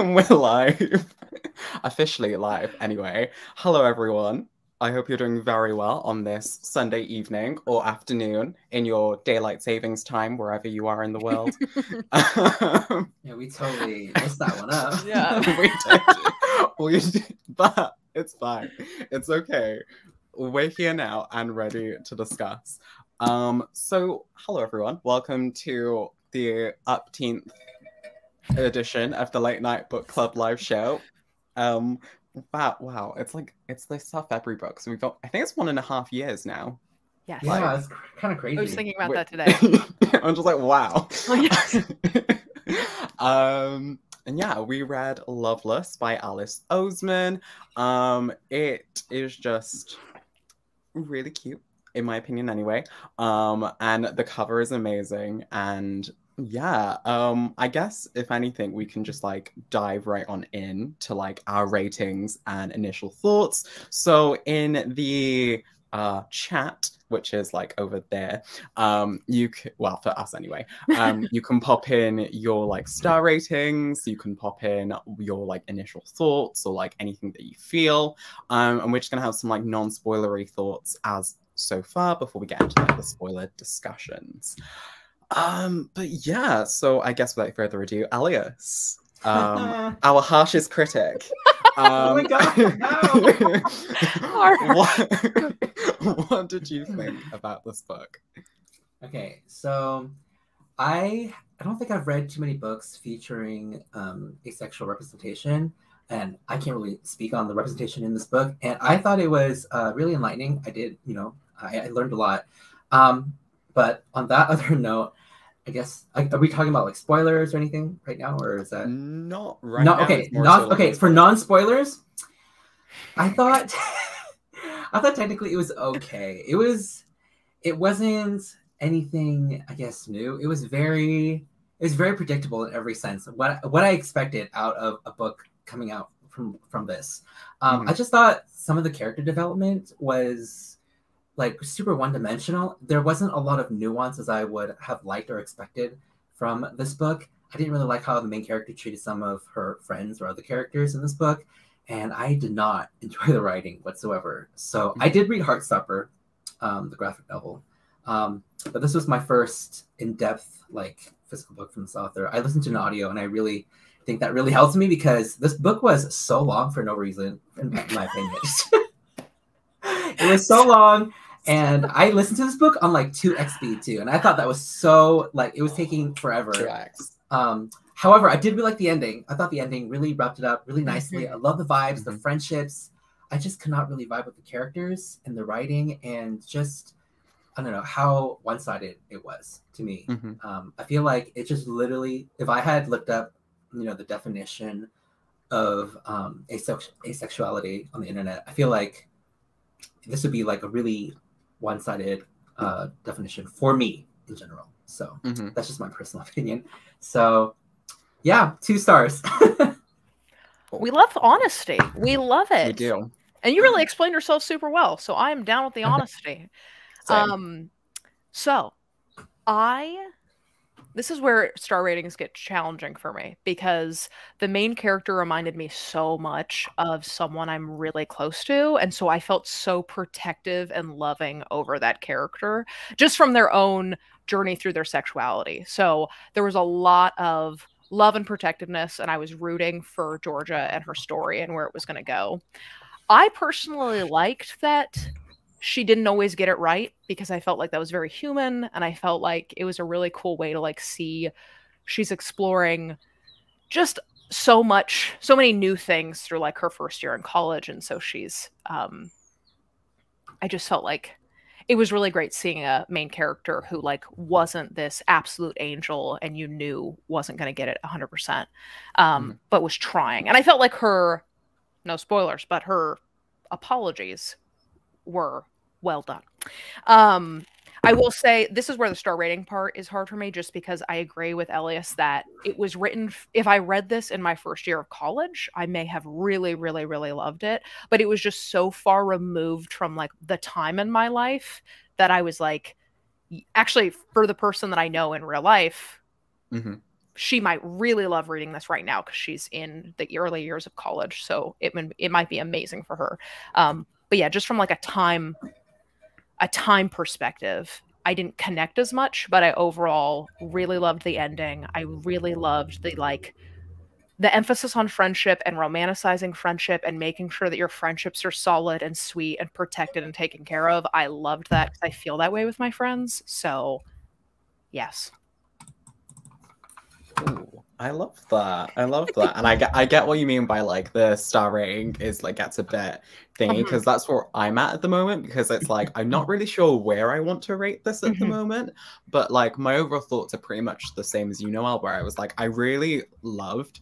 We're live. Officially live, anyway. Hello, everyone. I hope you're doing very well on this Sunday evening or afternoon in your daylight savings time, wherever you are in the world. Yeah, we totally messed that one up. Yeah, we did. But it's fine. It's okay. We're here now and ready to discuss. So, hello, everyone. Welcome to the 18th edition of the Late Night Book Club live show. Wow, it's this our February book, so we've got, I think it's 1.5 years now. Yes. Yeah, it's kind of crazy. I was thinking about that today. I'm just like, wow. Oh, yes. And yeah, we read Loveless by Alice Oseman. It is just really cute, in my opinion, anyway. And the cover is amazing, and yeah, I guess if anything, we can just like dive right on in to like our ratings and initial thoughts. So in the chat, which is like over there, you can, well, for us anyway, you can pop in your like star ratings, you can pop in your like initial thoughts or like anything that you feel, and we're just gonna have some like non-spoilery thoughts as so far before we get into like, the spoiler discussions. But yeah, so I guess without further ado, Elias, our harshest critic. Oh my god, no! What did you think about this book? Okay, so I don't think I've read too many books featuring asexual representation, and I can't really speak on the representation in this book. And I thought it was really enlightening. I did, I learned a lot. But on that other note, I guess are we talking about like spoilers or anything right now, or is that not right no? now? Okay, not okay. For non-spoilers, I thought technically it was okay. It wasn't anything, I guess, new. It was very predictable in every sense. What I expected out of a book coming out from this. I just thought some of the character development was like super one-dimensional. There wasn't a lot of nuance as I would have liked or expected from this book. I didn't really like how the main character treated some of her friends or other characters in this book, and I did not enjoy the writing whatsoever. So I did read Heartstopper, the graphic novel, but this was my first in-depth like physical book from this author. I listened to an audio, and I really think that really helped me because this book was so long for no reason, in my opinion. It was so long, and I listened to this book on like 2x speed too, and I thought that was so like it was taking forever. However, I did really like the ending. I thought the ending really wrapped it up really nicely. I love the vibes, the friendships. I just could not really vibe with the characters and the writing, and just I don't know how one-sided it was to me. I feel like it just literally, if I had looked up, the definition of asexuality on the internet, I feel like this would be like a really one-sided definition for me in general. So that's just my personal opinion. So yeah, 2 stars. We love honesty. We love it. We do. And you really explained yourself super well. So I'm down with the honesty. So this is where star ratings get challenging for me, because the main character reminded me so much of someone I'm really close to. And so I felt so protective and loving over that character just from their own journey through their sexuality. So there was a lot of love and protectiveness, and I was rooting for Georgia and her story and where it was going to go. I personally liked that she didn't always get it right, because I felt like that was very human, and I felt like it was a really cool way to like see she's exploring just so many new things through like her first year in college. And so she's I just felt like it was really great seeing a main character who like wasn't this absolute angel and you knew wasn't going to get it 100%, but was trying. And I felt like her, no spoilers, but her apologies were well done. I will say this is where the star rating part is hard for me, just because I agree with Elias that it was written, if I read this in my first year of college, I may have really, really, really loved it. But it was just so far removed from like the time in my life that I was like, actually, for the person that I know in real life, she might really love reading this right now because she's in the early years of college, so it might be amazing for her. But yeah, just from like a time perspective, I didn't connect as much, but I overall really loved the ending. I really loved the emphasis on friendship and romanticizing friendship and making sure that your friendships are solid and sweet and protected and taken care of. I loved that because I feel that way with my friends. So, yes. Ooh, I love that. I love that. And I get what you mean by like the star rating is like gets a bit thingy, because that's where I'm at the moment, because it's like I'm not really sure where I want to rate this at the moment, but like my overall thoughts are pretty much the same as you, Noelle, where I was like, I really loved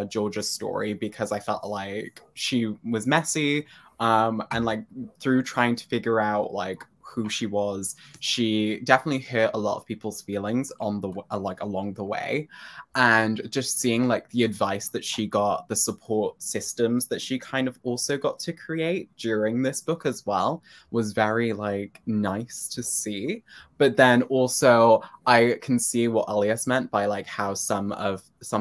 Georgia's story because I felt like she was messy, and like through trying to figure out like who she was, she definitely hurt a lot of people's feelings on the like along the way. And just seeing like the advice that she got, the support systems that she kind of also got to create during this book as well, was very like nice to see. But then also I can see what Elias meant by like how some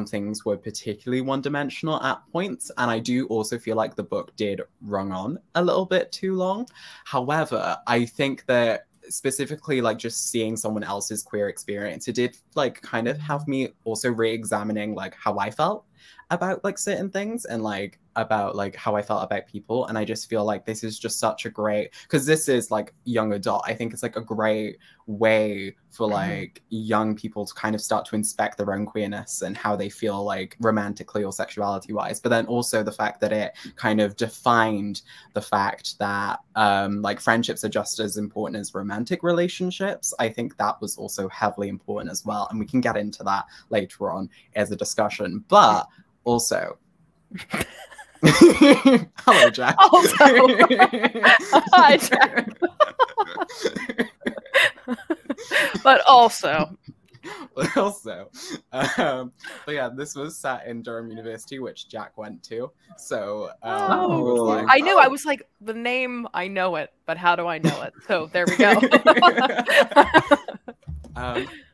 things were particularly one-dimensional at points, and I do also feel like the book did run on a little bit too long. However, I think that specifically like just seeing someone else's queer experience, it did like kind of have me also re-examining like how I felt about like certain things and like about like how I felt about people. And I just feel like this is just such a great, because this is like young adult, I think it's like a great way for like young people to kind of start to inspect their own queerness and how they feel like romantically or sexuality wise. But then also the fact that it kind of defined the fact that like friendships are just as important as romantic relationships. I think that was also heavily important as well, and we can get into that later on as a discussion. But also hello, Jack. Also, hi, Jack. But also, but yeah, this was set in Durham University, which Jack went to. So like, I knew. I was like, the name, I know it, but how do I know it? So there we go.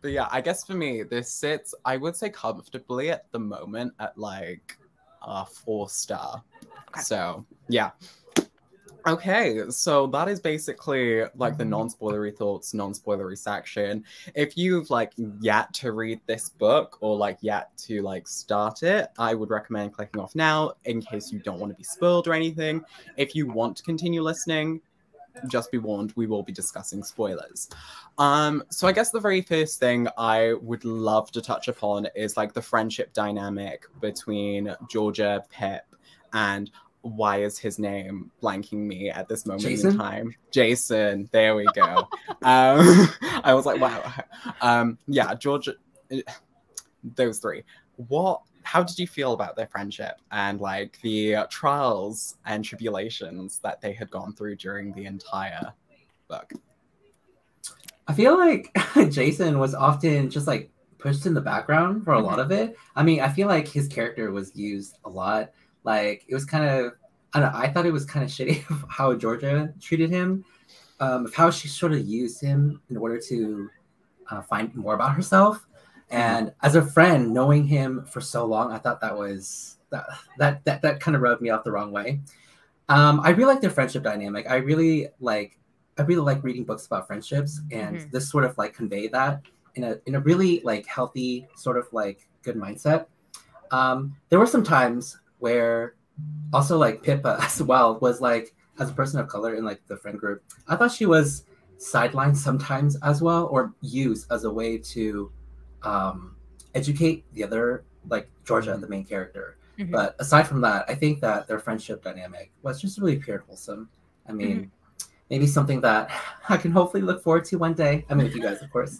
But yeah, I guess for me, this sits, I would say comfortably at the moment at like a 4-star. Okay. So yeah. Okay, so that is basically like the non-spoilery thoughts, non-spoilery section. If you've like yet to read this book or like yet to like start it, I would recommend clicking off now in case you don't want to be spoiled or anything. If you want to continue listening, just be warned, we will be discussing spoilers. So I guess the very first thing I would love to touch upon is like the friendship dynamic between Georgia, Pip, and why is his name blanking me at this moment in time? Jason, there we go. I was like, wow. Yeah, Georgia, those three. How did you feel about their friendship and like the trials and tribulations that they had gone through during the entire book? I feel like Jason was often just like pushed in the background for a lot of it. I mean, I feel like his character was used a lot. Like it was kind of, I don't know, I thought it was kind of shitty of how Georgia treated him, of how she sort of used him in order to find more about herself. And as a friend, knowing him for so long, I thought that was that kind of rubbed me off the wrong way. I really like their friendship dynamic. I really like reading books about friendships, and this sort of like convey that in a really like healthy sort of like good mindset. There were some times where also like Pippa as well was like, as a person of color in like the friend group, I thought she was sidelined sometimes as well, or used as a way to educate the other, like Georgia, the main character. But aside from that, I think that their friendship dynamic was just really pure and wholesome. I mean, maybe something that I can hopefully look forward to one day. I mean, with you guys, of course.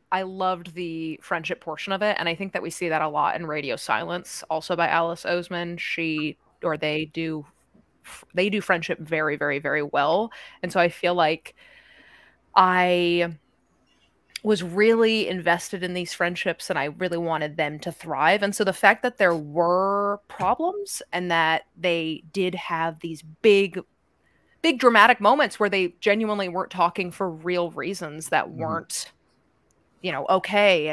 I loved the friendship portion of it, and I think that we see that a lot in Radio Silence, also by Alice Oseman. They do friendship very, very, very well. And so I feel like I was really invested in these friendships and I really wanted them to thrive. And so the fact that there were problems and that they did have these big big dramatic moments where they genuinely weren't talking for real reasons that weren't, you know, okay,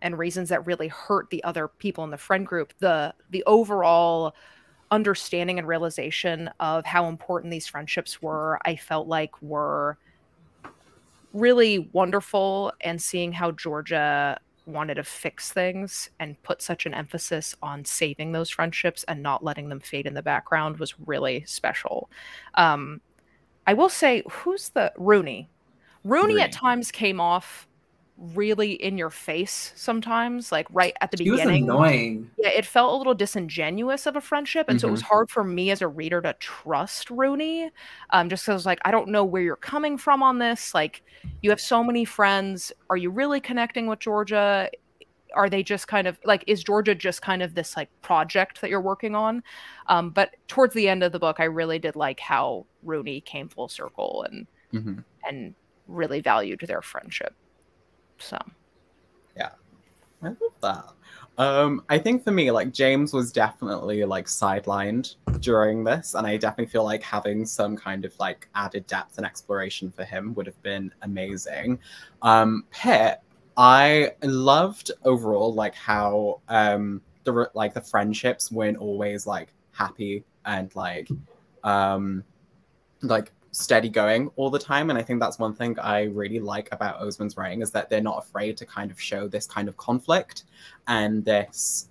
and reasons that really hurt the other people in the friend group. The overall understanding and realization of how important these friendships were, I felt like were really wonderful, and seeing how Georgia wanted to fix things and put such an emphasis on saving those friendships and not letting them fade in the background was really special. Um, I will say, who's the Rooney? Rooney at Rooney. times came off really in your face sometimes, like right at the She was beginning. annoying. Yeah, it felt a little disingenuous of a friendship, and so it was hard for me as a reader to trust Rooney, just 'cause I was like, "I don't know where you're coming from on this, like, you have so many friends, are you really connecting with Georgia? Are they just kind of like, is Georgia just kind of this, like, project that you're working on?" But towards the end of the book, I really did like how Rooney came full circle and really valued their friendship, so. Yeah. I love that. I think for me, like James was definitely like sidelined during this, and I definitely feel like having some kind of like added depth and exploration for him would have been amazing. Pitt, I loved overall like how the friendships weren't always like happy and like steady going all the time. And I think that's one thing I really like about Osman's writing, is that they're not afraid to kind of show this kind of conflict and this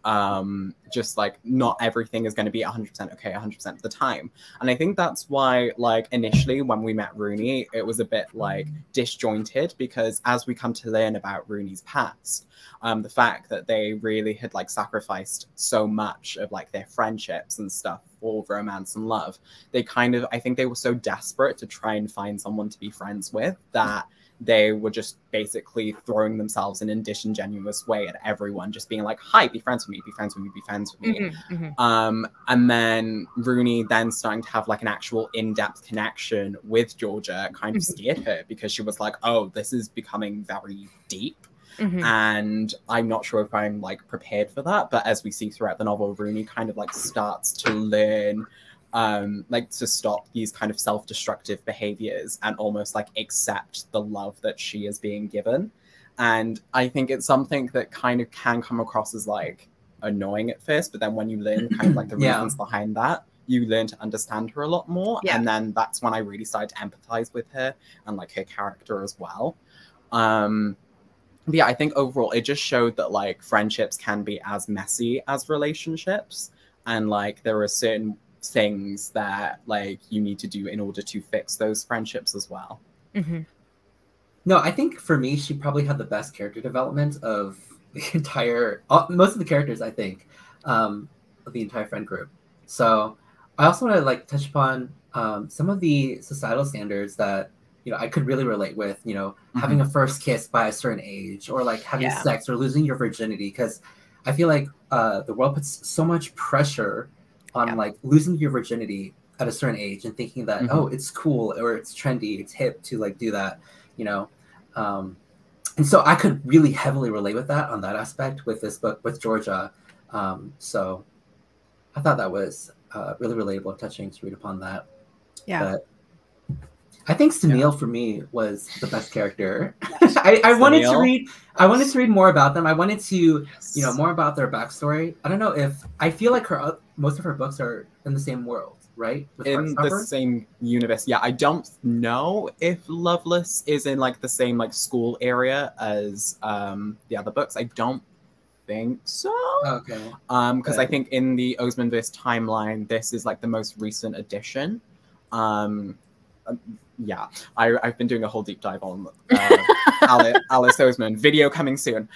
just like not everything is going to be 100% okay 100% of the time. And I think that's why like initially when we met Rooney, it was a bit like disjointed, because as we come to learn about Rooney's past, the fact that they really had like sacrificed so much of like their friendships and stuff for romance and love, they kind of, I think they were so desperate to try and find someone to be friends with that they were just basically throwing themselves in a disingenuous way at everyone, just being like, hi, be friends with me, be friends with me, be friends with me. And then Rooney then starting to have like an actual in-depth connection with Georgia kind of scared her, because she was like, oh, this is becoming very deep. And I'm not sure if I'm like prepared for that, but as we see throughout the novel, Rooney kind of like starts to learn like to stop these kind of self-destructive behaviors and almost like accept the love that she is being given. And I think it's something that kind of can come across as like annoying at first, but then when you learn kind of like the reasons behind that, you learn to understand her a lot more. And then that's when I really started to empathize with her and like her character as well. But yeah, I think overall it just showed that like friendships can be as messy as relationships, and like there are certain things that like you need to do in order to fix those friendships as well. No, I think for me, she probably had the best character development of the entire, most of the characters, I think, of the entire friend group. So I also want to like touch upon some of the societal standards that, you know, I could really relate with, you know, having a first kiss by a certain age, or like having sex or losing your virginity. Because I feel like the world puts so much pressure on like losing your virginity at a certain age and thinking that, oh, it's cool or it's trendy, it's hip to like do that, you know. And so I could really heavily relate with that on that aspect with this book with Georgia. So I thought that was really relatable and touching to read upon that. But I think Sunil for me was the best character. I wanted to read more about them. I wanted to, you know, more about their backstory. I don't know if I feel like most of her books are in the same world, right? In the same universe. Yeah, I don't know if Loveless is in like the same like school area as the other books. I don't think so. Okay. Because I think in the Osmanverse timeline, this is like the most recent edition. Yeah, I've been doing a whole deep dive on Alice Osman. Video coming soon.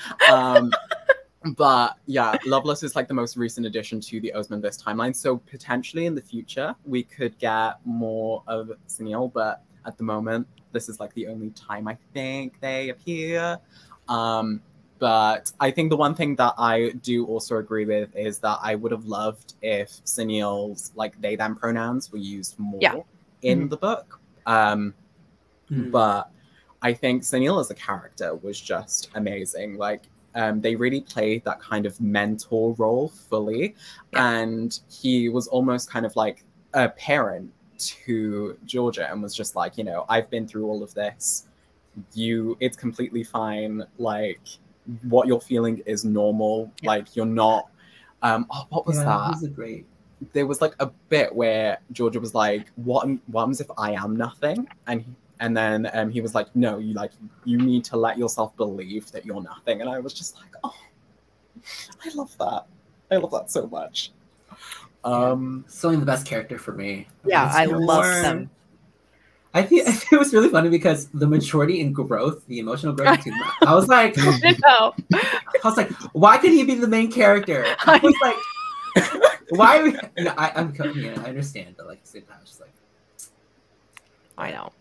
But yeah, Loveless is like the most recent addition to the Osmanverse timeline. So potentially in the future, we could get more of Sunil. But at the moment, this is like the only time I think they appear. But I think the one thing that I do also agree with is that I would have loved if Sunil's like they them pronouns were used more in the book. But I think Sunil as a character was just amazing. Like they really played that kind of mentor role fully, and he was almost kind of like a parent to Georgia and was just like, you know, I've been through all of this. It's completely fine. Like, what you're feeling is normal. Yeah. Like, you're not. What was that? It was a great. There was like a bit where Georgia was like, what happens if I am nothing? And then he was like, no, you need to let yourself believe that you're nothing. And I was just like, oh, I love that. I love that so much. Certainly the best character for me. Yeah, I love them. I think it was really funny because the maturity and growth, the emotional growth between them, I was like, I was like, why could he be the main character? I was like, why? I understand, but like at the same time, I was just like, I know.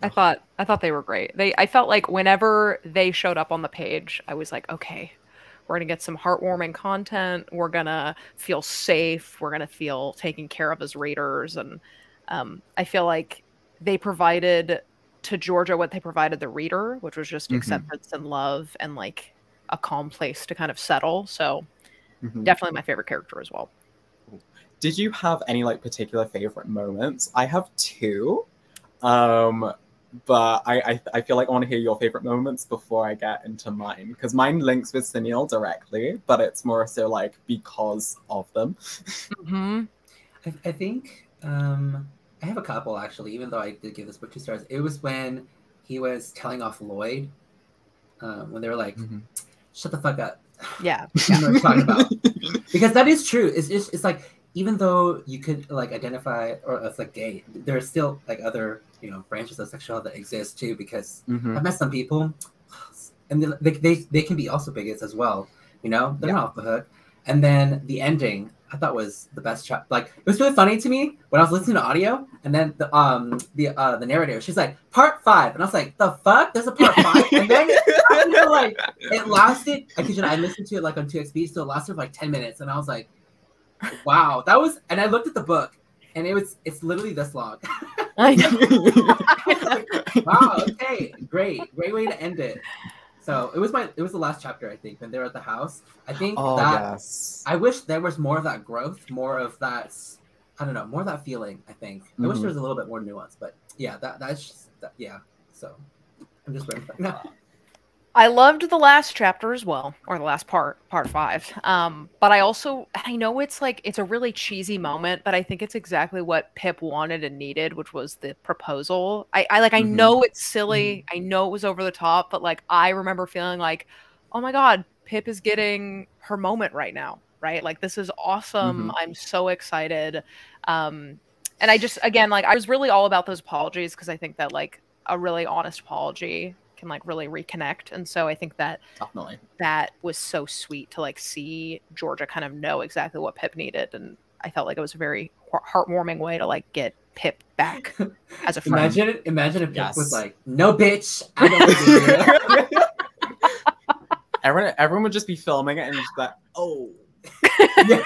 I thought they were great. I felt like whenever they showed up on the page, I was like, okay, we're gonna get some heartwarming content. We're gonna feel safe. We're gonna feel taken care of as readers, and I feel like they provided to Georgia what they provided the reader, which was just acceptance and love and like a calm place to kind of settle. So definitely my favorite character as well. Did you have any like particular favorite moments? I have two. But I feel like I want to hear your favorite moments before I get into mine, because mine links with Sunil directly, but it's more so like because of them. I think I have a couple actually, even though I did give this book 2 stars. It was when he was telling off Lloyd, when they were like, shut the fuck up. Yeah. You know what I'm talking about. Because that is true. It's like, even though you could like identify or as like gay, there's still like other, you know, branches of sexuality that exist too, because I've met some people and they can be also bigots as well, you know, they're not off the hook. And then the ending I thought was the best like it was really funny to me when I was listening to audio, and then the narrator, she's like, part 5, and I was like, the fuck, there's a part 5? And then like it lasted, I kid you not, I listened to it like on 2xp, so it lasted for like 10 minutes, and I was like, wow, that was, and I looked at the book and it's literally this long. I know. Like, wow, okay, great way to end it. So it was the last chapter, I think, when they were at the house. I think I wish there was more of that growth, more of that, I don't know, more of that feeling, I think. I wish there was a little bit more nuance, but yeah, that's just, yeah. So I'm just waiting for that. I loved the last chapter as well, or the last part 5. But I know it's like, it's a really cheesy moment, but I think it's exactly what Pip wanted and needed, which was the proposal. I know it's silly. I know it was over the top, but like, I remember feeling like, oh my God, Pip is getting her moment right now, right? Like, this is awesome. I'm so excited. And I just, again, like, I was really all about those apologies, because I think that like a really honest apology can like really reconnect, and so I think that definitely that was so sweet to like see Georgia kind of know exactly what Pip needed, and I felt like it was a very heartwarming way to like get Pip back as a friend. Imagine if Pip was like, no bitch, I don't want to everyone would just be filming it and just like, oh. Yeah.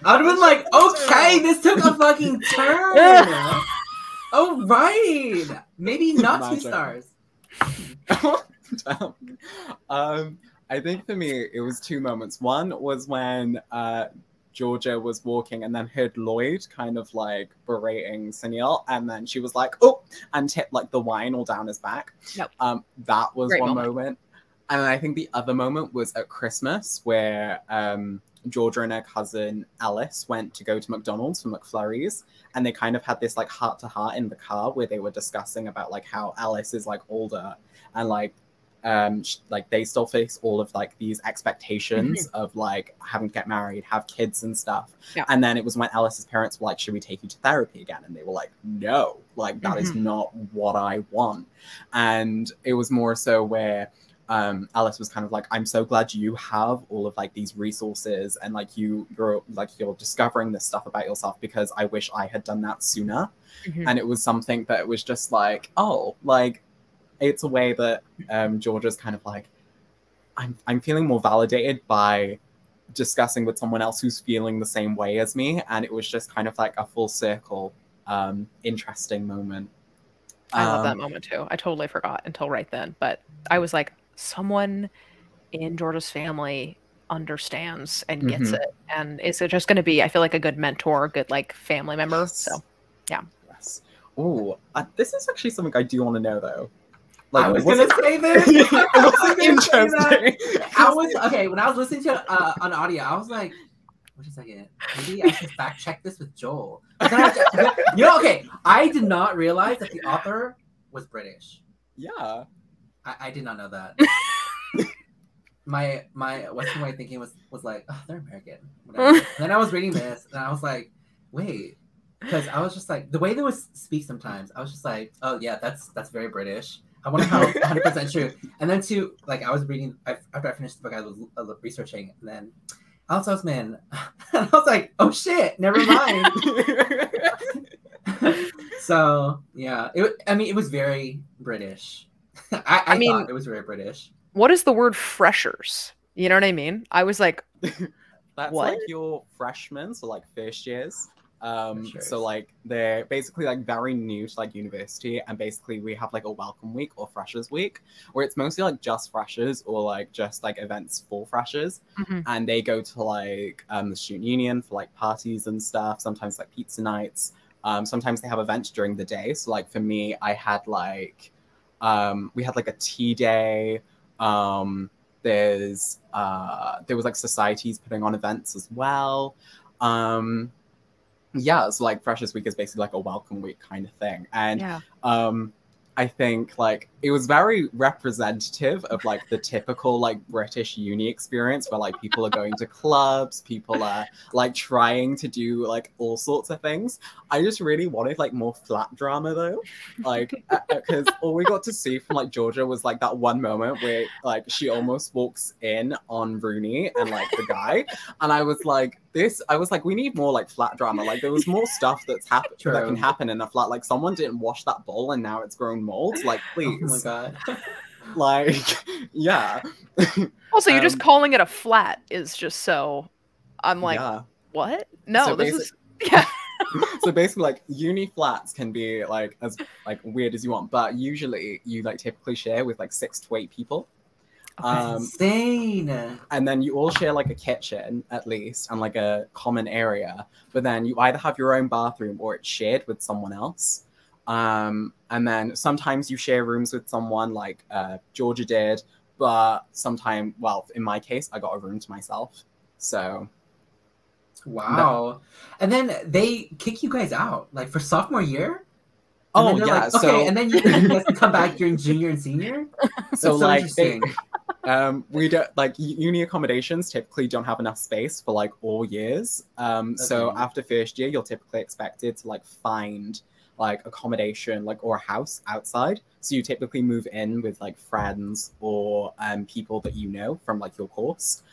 I would have been like, okay, this took a fucking turn. Oh right, maybe not 2 stars. I think for me it was 2 moments. One was when Georgia was walking and then heard Lloyd kind of like berating Sunil, and then she was like, oh, and tipped like the wine all down his back. That was one moment. And I think the other moment was at Christmas, where Georgia and her cousin Alice went to go to McDonald's for McFlurries, and they kind of had this like heart-to-heart in the car where they were discussing about like how Alice is like older, and like they still face all of like these expectations of like having to get married, have kids and stuff. And then it was when Alice's parents were like, should we take you to therapy again? And they were like, no, like that is not what I want. And it was more so where Alice was kind of like, I'm so glad you have all of like these resources, and like you're discovering this stuff about yourself, because I wish I had done that sooner. And it was something that was just like, oh, like it's a way that Georgia's kind of like, I'm feeling more validated by discussing with someone else who's feeling the same way as me. And it was just kind of like a full circle interesting moment. I love that moment too. I totally forgot until right then, but I was like, someone in Georgia's family understands and gets it, and it's just going to be, I feel like, a good mentor, a good like family member. Yes. So yeah. Yes. Oh, this is actually something I do want to know though. Like, I was gonna say this. Interesting. When I was listening to on audio, I was like, wait a second, maybe I should fact check this with Joel. I did not realize that the author was British. Yeah. I did not know that. my Western way of thinking was like, oh, they're American. Whatever. And then I was reading this and I was like, wait, because I was just like, the way they would speak sometimes, I was just like, oh yeah, that's very British. I wonder how 100% true. And then I was reading, after I finished the book, I was researching, and then Alice Oseman, and I was like, oh shit, never mind. So yeah, it was very British. I mean, thought it was very British. What is the word freshers? You know what I mean? I was like, that's what? Like your freshmen, so like first years. So like they're basically like very new to like university, and basically we have like a welcome week or freshers week where it's mostly like just freshers or like just like events for freshers, and they go to like the student union for like parties and stuff, sometimes like pizza nights, sometimes they have events during the day. So like for me, I had like we had like a tea day. There was like societies putting on events as well. Yeah, so like Freshers Week is basically like a welcome week kind of thing. And I think like it was very representative of like the typical like British uni experience where like people are going to clubs, people are like trying to do like all sorts of things. I just really wanted like more flat drama though, like because all we got to see from like Georgia was like that one moment where like she almost walks in on Rooney and like the guy, and I was like we need more like flat drama. Like there was more stuff that can happen in a flat. Like someone didn't wash that bowl and now it's grown mold. Like please. Oh my god. Like yeah. Also, you're just calling it a flat is just so. I'm like, what? No, so this is yeah. So basically, like uni flats can be like as like weird as you want, but usually you like typically share with like 6 to 8 people. Insane. And then you all share like a kitchen at least and like a common area, but then you either have your own bathroom or it's shared with someone else. And then sometimes you share rooms with someone like Georgia did, but sometimes, well, in my case, I got a room to myself. So wow. And then they kick you guys out like for sophomore year. Oh yeah. Like, okay, and then you guys can come back during junior and senior. So like we don't like uni accommodations typically don't have enough space for like all years. So after first year, you're typically expected to like find like accommodation like or a house outside. So you typically move in with like friends or people that you know from like your course.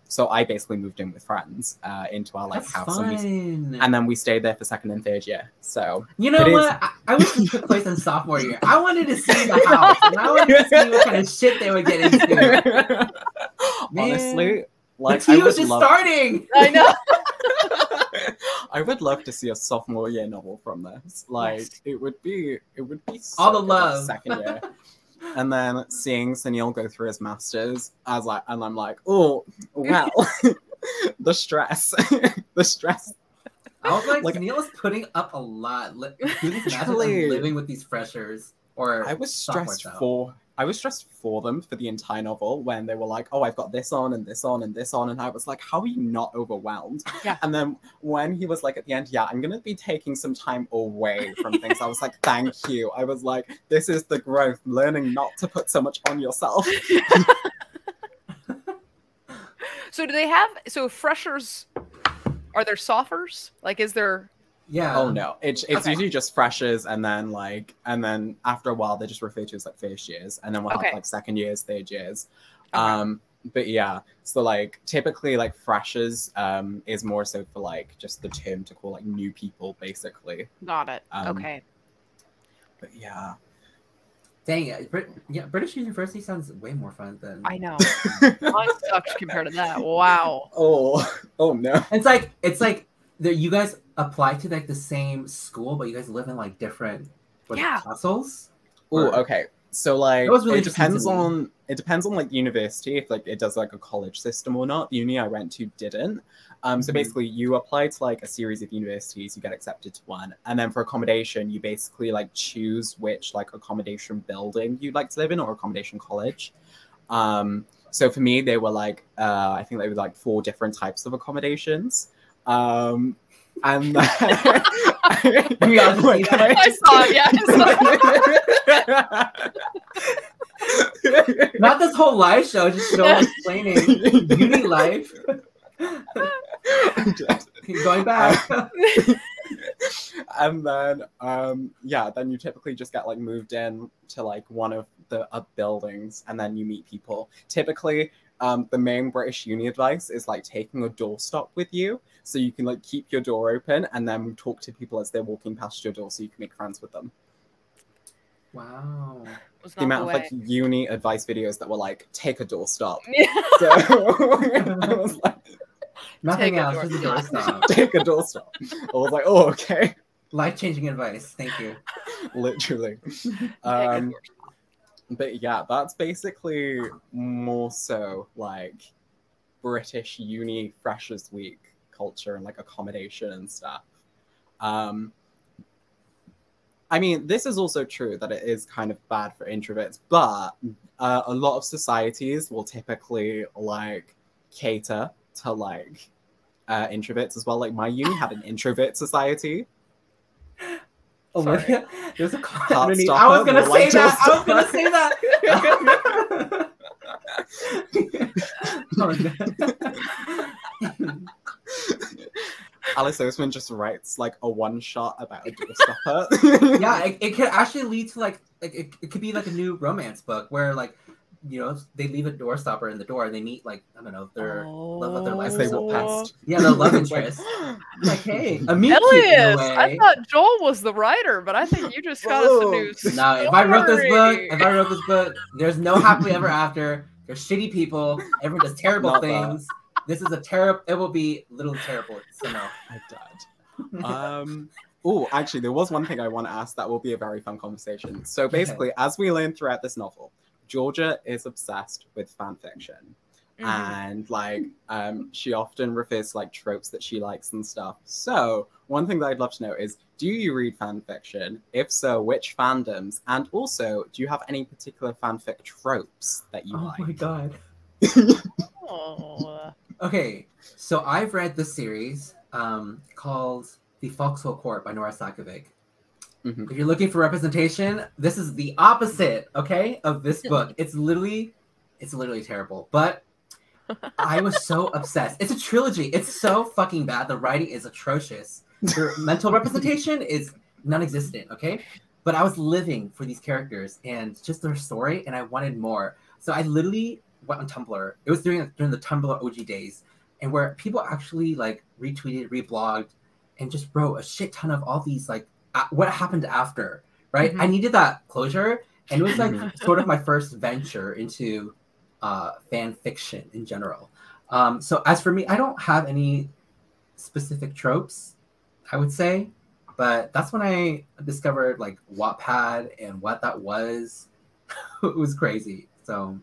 So I basically moved in with friends into our like That's house, and then we stayed there for second and third year. So you know what? I wish this took place in sophomore year. I wanted to see the house, and I wanted to see what kind of shit they would get into. Honestly, like the tea was just starting. I know. I would love to see a sophomore year novel from this. Like yes. it would be so all the love second year. And then seeing Sunil go through his masters, I'm like, oh wow, the stress. I was like Sunil is putting up a lot. Living with these freshers, or I was stressed for them for the entire novel when they were like, oh, I've got this on and this on and this on, and I was like, how are you not overwhelmed? Yeah. And then when he was like at the end, yeah, I'm gonna be taking some time away from things, I was like, thank you. I was like, this is the growth, learning not to put so much on yourself. So do they have freshers? Are there sophers? Like, is there? Yeah. Oh no, it's usually just freshers, and then after a while they just refer to as like first years, and then we'll have like second years, third years. But yeah, so like typically like freshers is more so for like just the term to call like new people basically. Got it. Okay. But yeah. Dang it. British University sounds way more fun than I know. Mine sucks compared to that. Wow. Oh no. It's like you guys apply to like the same school, but you guys live in like different castles. Oh, okay. So like That was really it interesting to me. depends on like university if like it does like a college system or not. The uni I went to didn't. So Mhm. basically you apply to like a series of universities, you get accepted to one, and then for accommodation you basically like choose which like accommodation building you'd like to live in or accommodation college. So for me they were like I think they were like 4 different types of accommodations. And then We all just see that. I saw it, yeah. Not this whole live show, just show explaining uni life. Going back. And then yeah, then you typically just get like moved in to like one of the buildings, and then you meet people. Typically the main British uni advice is like taking a doorstop with you, so you can like keep your door open and then talk to people as they're walking past your door, so you can make friends with them. Wow. The amount of like uni advice videos that were like, take a doorstop. Yeah. So I was like, Nothing else, just a doorstop. take a doorstop. I was like, oh, okay. Life-changing advice. Thank you. Literally. But yeah, that's basically more so like British uni freshers week culture and like accommodation and stuff. I mean, this is also true that it is kind of bad for introverts, but a lot of societies will typically like cater to like introverts as well. Like my uni had an introvert society. Olivia, there's a comment underneath. Stopper, I was gonna say like, that. I was stopper. gonna say that. Alice Oseman just writes like a one shot about a doorstopper. Yeah, it could actually lead to like it could be like a new romance book where like, you know, they leave a doorstopper in the door and they meet like, I don't know, their love of their life As they walk past. Yeah, their love interest. Like, hey, a meet cute in a Ellias, way. I thought Joel was the writer, but I think you just got us a new story. No, if I wrote this book, there's no happily ever after. There's shitty people. Everyone does terrible Not things. This is a terrible. It will be literally terrible. So no. I died. Oh, actually, there was one thing I want to ask that will be a very fun conversation. So basically, as we learn throughout this novel, Georgia is obsessed with fan fiction. And like she often refers to like tropes that she likes and stuff. So one thing that I'd love to know is, do you read fan fiction? If so, which fandoms? And also, do you have any particular fanfic tropes that you like? Oh my god. Oh. Okay, so I've read this series called The Foxhole Court by Nora Sakovic. If you're looking for representation, this is the opposite, okay, of this book. It's literally terrible. But I was so obsessed. It's a trilogy. It's so fucking bad. The writing is atrocious. Their mental representation is non-existent, okay? But I was living for these characters and just their story, and I wanted more. So I literally went on Tumblr. It was during the Tumblr OG days, and where people actually like retweeted, reblogged, and just wrote a shit ton of all these like what happened after, right? I needed that closure, and it was like sort of my first venture into fan fiction in general. So as for me, I don't have any specific tropes, I would say, but that's when I discovered like Wattpad and what that was. It was crazy. So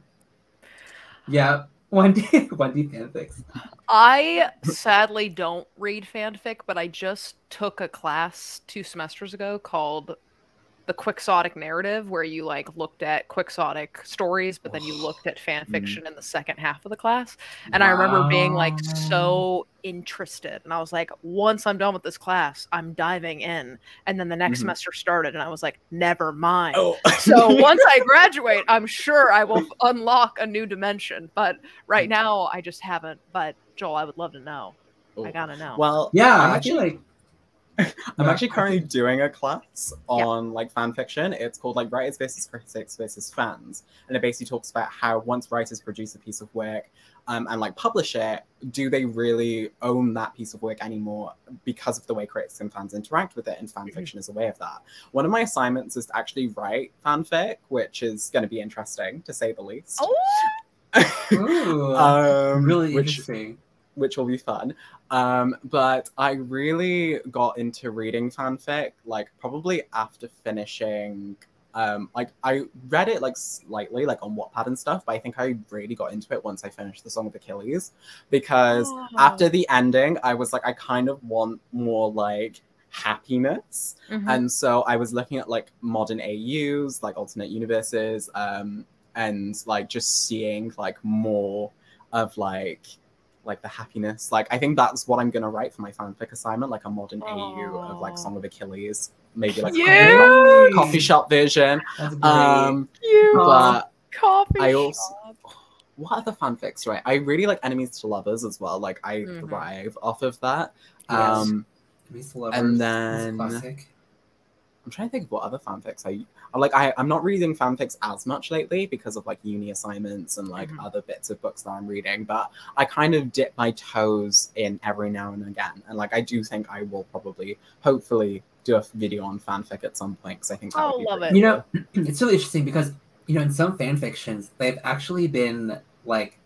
yeah, 1D fanfics. I sadly don't read fanfic, but I just took a class 2 semesters ago called the Quixotic Narrative, where you like looked at Quixotic stories, but then you looked at fan fiction in the second half of the class. And I remember being like so interested, and I was like, once I'm done with this class, I'm diving in. And then the next semester started, and I was like, never mind. So once I graduate, I'm sure I will unlock a new dimension. But right now, I just haven't. But Joel, I would love to know. I gotta know. Well, yeah, I feel like I'm actually currently doing a class on like fan fiction. It's called like Writers versus Critics versus Fans, and it basically talks about how once writers produce a piece of work and like publish it, do they really own that piece of work anymore because of the way critics and fans interact with it? And fan fiction is a way of that. One of my assignments is to actually write fanfic, which is going to be interesting to say the least. Really interesting. Which will be fun. But I really got into reading fanfic, like probably after finishing like I read it like slightly like on Wattpad and stuff, but I think I really got into it once I finished the Song of Achilles, because after the ending I was like, I kind of want more like happiness. And so I was looking at like modern AUs, like alternate universes, and like just seeing like more of like the happiness. Like I think that's what I'm gonna write for my fanfic assignment, like a modern AU of like Song of Achilles, maybe like a coffee shop version. That's great. But coffee I also shop. what other fanfics, right? I really like Enemies to Lovers as well. Like I thrive off of that. Yes. Enemies to Lovers, and then classic. I'm trying to think of what other fanfics I'm not reading fanfics as much lately because of like uni assignments and like other bits of books that I'm reading, but I kind of dip my toes in every now and again. And like I do think I will probably, hopefully, do a video on fanfic at some point, because I think that would be love pretty it. You know, it's really interesting because, you know, in some fan fictions, they've actually been like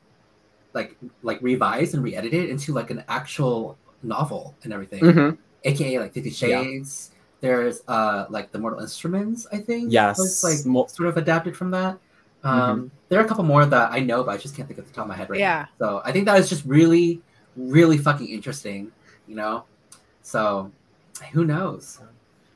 revised and re-edited into like an actual novel and everything. AKA like 50 Shades. There's like The Mortal Instruments, I think. Yes. Was like sort of adapted from that. There are a couple more that I know, but I just can't think of the top of my head right now. So I think that is just really, really fucking interesting, you know? So who knows?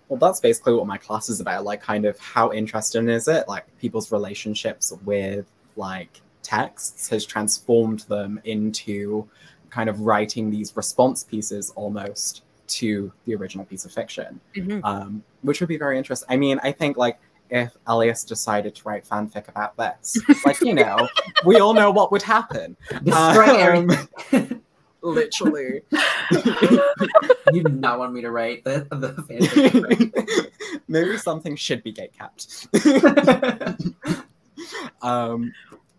Well, that's basically what my class is about. Like, kind of how interesting is it? Like, people's relationships with like texts has transformed them into kind of writing these response pieces almost to the original piece of fiction, which would be very interesting. I mean, I think like if Elias decided to write fanfic about this, like, you know, we all know what would happen. Destroy everything. Literally. You do not want me to write the fanfic. Maybe something should be gatekept.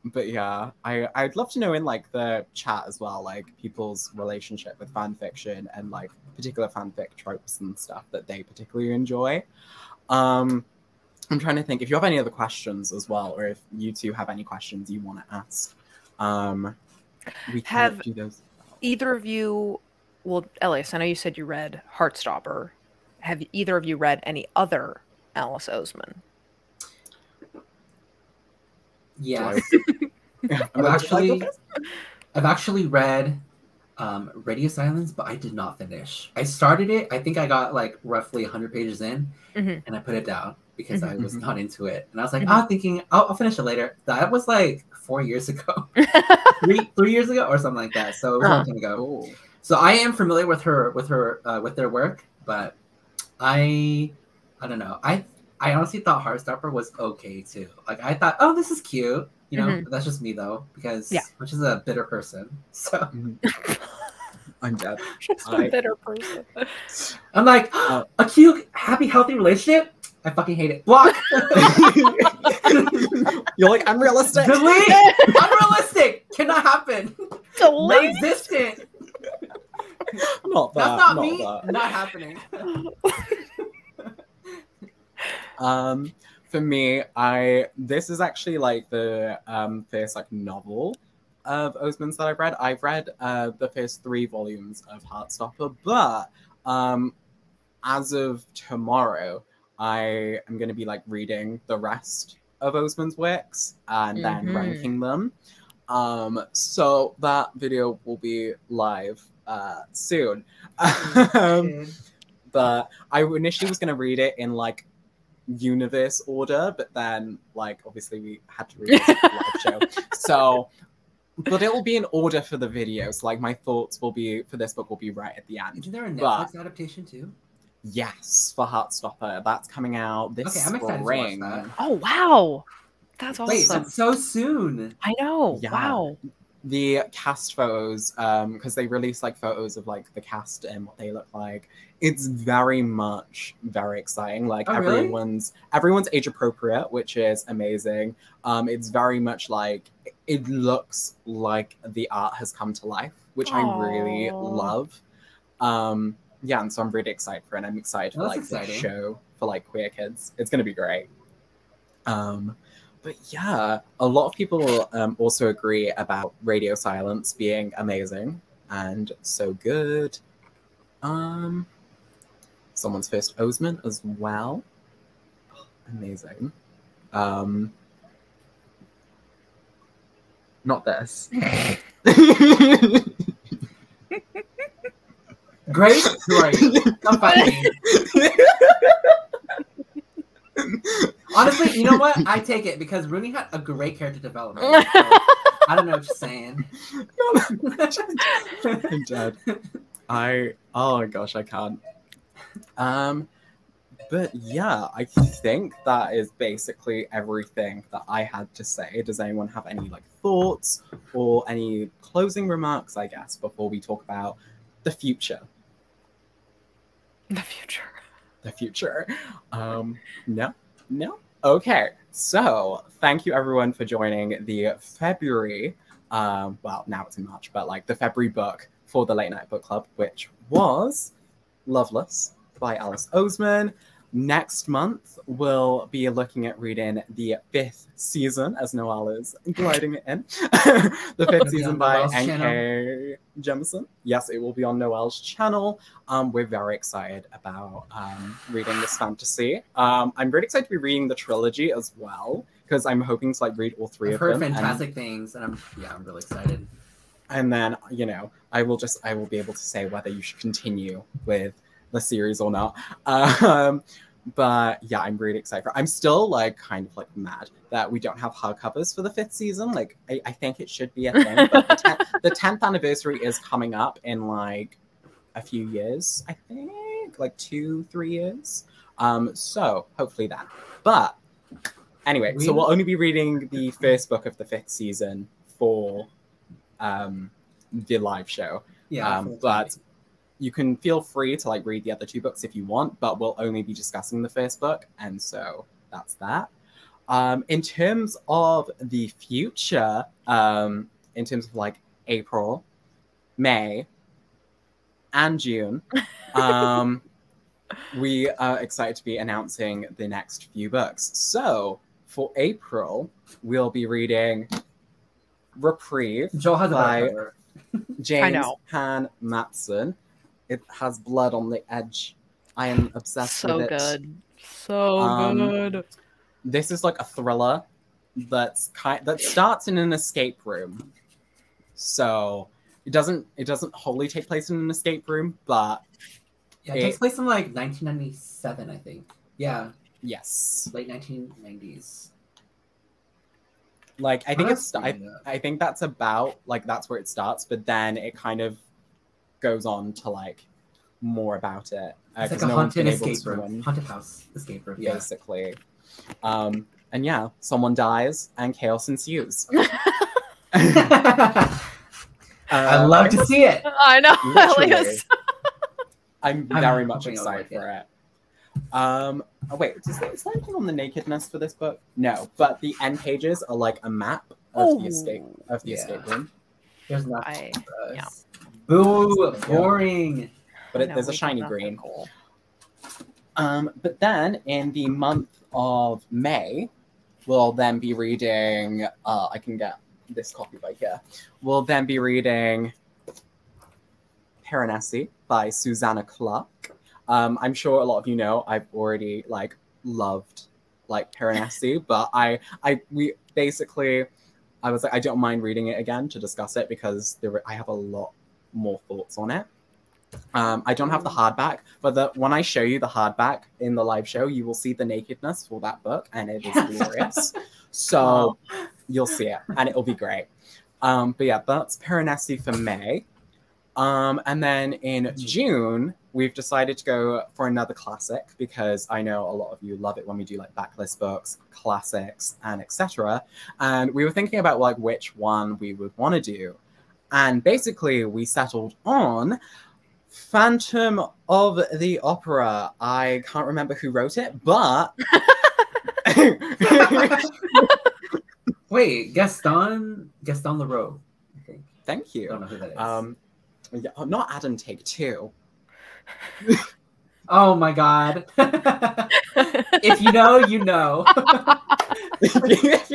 But yeah, I'd love to know in like the chat as well, like people's relationship with fan fiction and like particular fanfic tropes and stuff that they particularly enjoy. I'm trying to think if you have any other questions as well, or if you two have any questions you want to ask. We can do those. Either of you, well, Elias, I know you said you read Heartstopper. Have either of you read any other Alice Oseman? Yeah. I've actually read Radio Silence, but I did not finish. I started it. I think I got like roughly 100 pages in, and I put it down because I was not into it. And I was like, I'm thinking I'll finish it later. That was like 4 years ago, 3 years ago, or something like that. So it was a long time ago. Ooh. So I am familiar with their work, but I don't know. I honestly thought Heartstopper was okay too. Like I thought, oh, this is cute. You know, that's just me though, because I'm just a bitter person. So I'm dead. Just a bitter person. I'm like, a cute, happy, healthy relationship? I fucking hate it. Block. You're like, unrealistic. Delete. Unrealistic. Cannot happen. Delete. Non-existent. Not that. That's not me. That. Not happening. For me, this is actually like the first like novel of Oseman's that I've read. I've read the first 3 volumes of Heartstopper, but as of tomorrow, I am going to be like reading the rest of Oseman's works and then ranking them. So that video will be live soon. But I initially was going to read it in like universe order, but then like obviously we had to read it live show. So, but it will be in order for the videos. Like my thoughts will be for this book will be right at the end. Isn't there a Netflix adaptation too? Yes, for Heartstopper. That's coming out this spring. I'm excited to watch that. Oh wow. That's awesome. Wait, that's so soon. I know. Yeah. Wow. The cast photos, because they release like photos of like the cast and what they look like. It's very much very exciting. Like everyone's age appropriate, which is amazing. It's very much like it looks like the art has come to life, which I really love. Yeah, and so I'm really excited for it. I'm excited for like the show for like queer kids. It's gonna be great. But yeah, a lot of people also agree about Radio Silence being amazing and so good. Someone's first Oseman as well. Oh, amazing. Not this. Grace, who are you? Come find me. Honestly, you know what? I take it because Rooney had a great character development. So I don't know what you're saying. I'm dead. Oh my gosh, I can't. But yeah, I think that is basically everything that I had to say. Does anyone have any like thoughts or any closing remarks, I guess, before we talk about the future? The future. The future. No? Okay. So thank you everyone for joining the February, well, now it's in March, but like the February book for the Late Night Book Club, which was Loveless by Alice Oseman. Next month, we'll be looking at reading the 5th season, as Noelle is gliding it in. The 5th season by N.K. Jemisin. Yes, it will be on Noelle's channel. We're very excited about reading this fantasy. I'm really excited to be reading the trilogy as well, because I'm hoping to like read all three of them. I've heard fantastic things, and I'm really excited. And then, you know, I will be able to say whether you should continue with the series or not. But yeah, I'm really excited. I'm still like kind of like mad that we don't have hardcovers for the 5th season. Like I think it should be a thing, but the 10th anniversary is coming up in like a few years, I think, like 2-3 years. So hopefully that. But anyway, so we'll only be reading the first book of the 5th season for the live show. Yeah, but you can feel free to like read the other 2 books if you want, but we'll only be discussing the first book, and so that's that. In terms of the future, in terms of like April, May, and June, we are excited to be announcing the next few books. So for April, we'll be reading Reprieve by James Han Matson. It has blood on the edge. I am obsessed with it. So good. This is like a thriller that starts in an escape room. So it doesn't wholly take place in an escape room, but yeah, it takes place in like 1997, I think. Yeah. Yes. Late 1990s. Like I think that's about like that's where it starts, but then it kind of goes on to like more about it. It's like a haunted escape room. Haunted house escape room. Basically. And yeah, someone dies and chaos ensues. I love to see it. I know, Ellias. I'm very much excited for it. Oh wait, is there anything on the nakedness for this book? No, but the end pages are like a map of the escape room. There's nothing. Yeah. Boo! Boring. But there's a shiny green. Cool. But then in the month of May, we'll then be reading. I can get this copy by here. We'll then be reading Piranesi by Susanna Clarke. I'm sure a lot of you know I've already like loved like Piranesi, but I was like I don't mind reading it again to discuss it because I have a lot more thoughts on it. I don't have the hardback, but when I show you the hardback in the live show, you will see the nakedness for that book, and it is glorious. So you'll see it, and it'll be great. But yeah, that's Piranesi for May. And then in June, we've decided to go for another classic because I know a lot of you love it when we do like backlist books, classics, and etc. And we were thinking about like which one we would want to do. And basically we settled on Phantom of the Opera. I can't remember who wrote it, but... Wait, Gaston Leroux, I think. Thank you. I don't know who that is. Yeah, not Adam Take Two. Oh my god. If you know, you know. If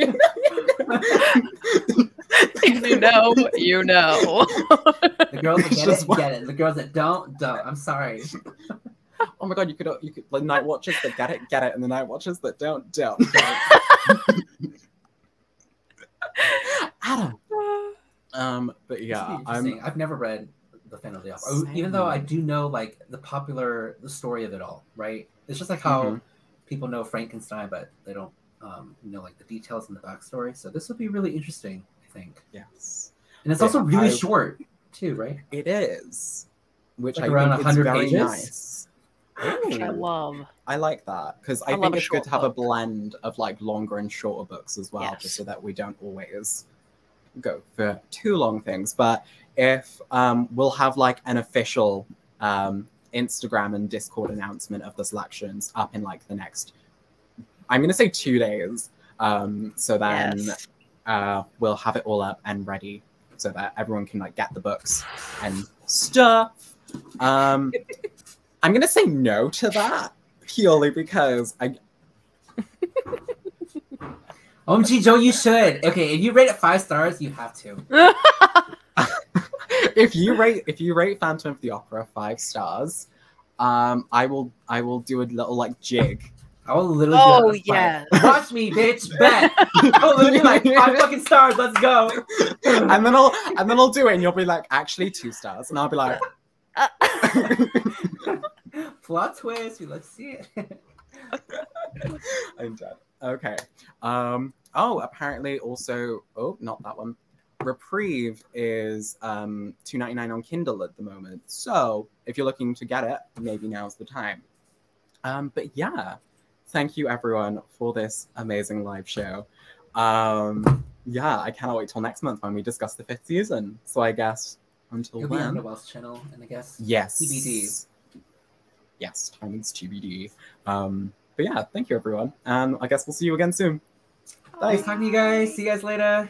you know, you know. The girls that get it. The girls that don't. I'm sorry. Oh my god, you could like night watchers that get it, and the night watchers that don't. Adam. But yeah, I've never read the Phantom of the Opera, even though I do know like the story of it all. Right? It's just like how people know Frankenstein, but they don't know like the details and the backstory. So this would be really interesting, I think. Yes, and it's also really short too, right? It is, which like I around think 100 is very pages. Nice. Which I love. I like that because I think it's good to have a blend of like longer and shorter books as well, just so that we don't always go for too long things. But if we'll have like an official Instagram and Discord announcement of the selections up in like the next, I'm gonna say 2 days. So then we'll have it all up and ready so that everyone can like get the books and stuff. I'm gonna say no to that purely because OMG, Joe, you should. Okay, if you rate it 5 stars, you have to. if you rate Phantom of the Opera 5 stars, I will do a little like jig. I will literally watch me, bitch, bet. I'll literally like 5 fucking stars, let's go. and then I'll do it and you'll be like, actually 2 stars. And I'll be like plot twist, let's see it. I'm dead. Okay. Apparently also not that one. Reprieve is $2.99 on Kindle at the moment. So if you're looking to get it, maybe now's the time. But yeah, thank you everyone for this amazing live show. I cannot wait till next month when we discuss the 5th season. So I guess until It'll then. be on Noelle's channel, and I guess yes. TBD. Yes, timing's TBD. But yeah, thank you everyone. And I guess we'll see you again soon. Bye. Nice talking to you guys. See you guys later.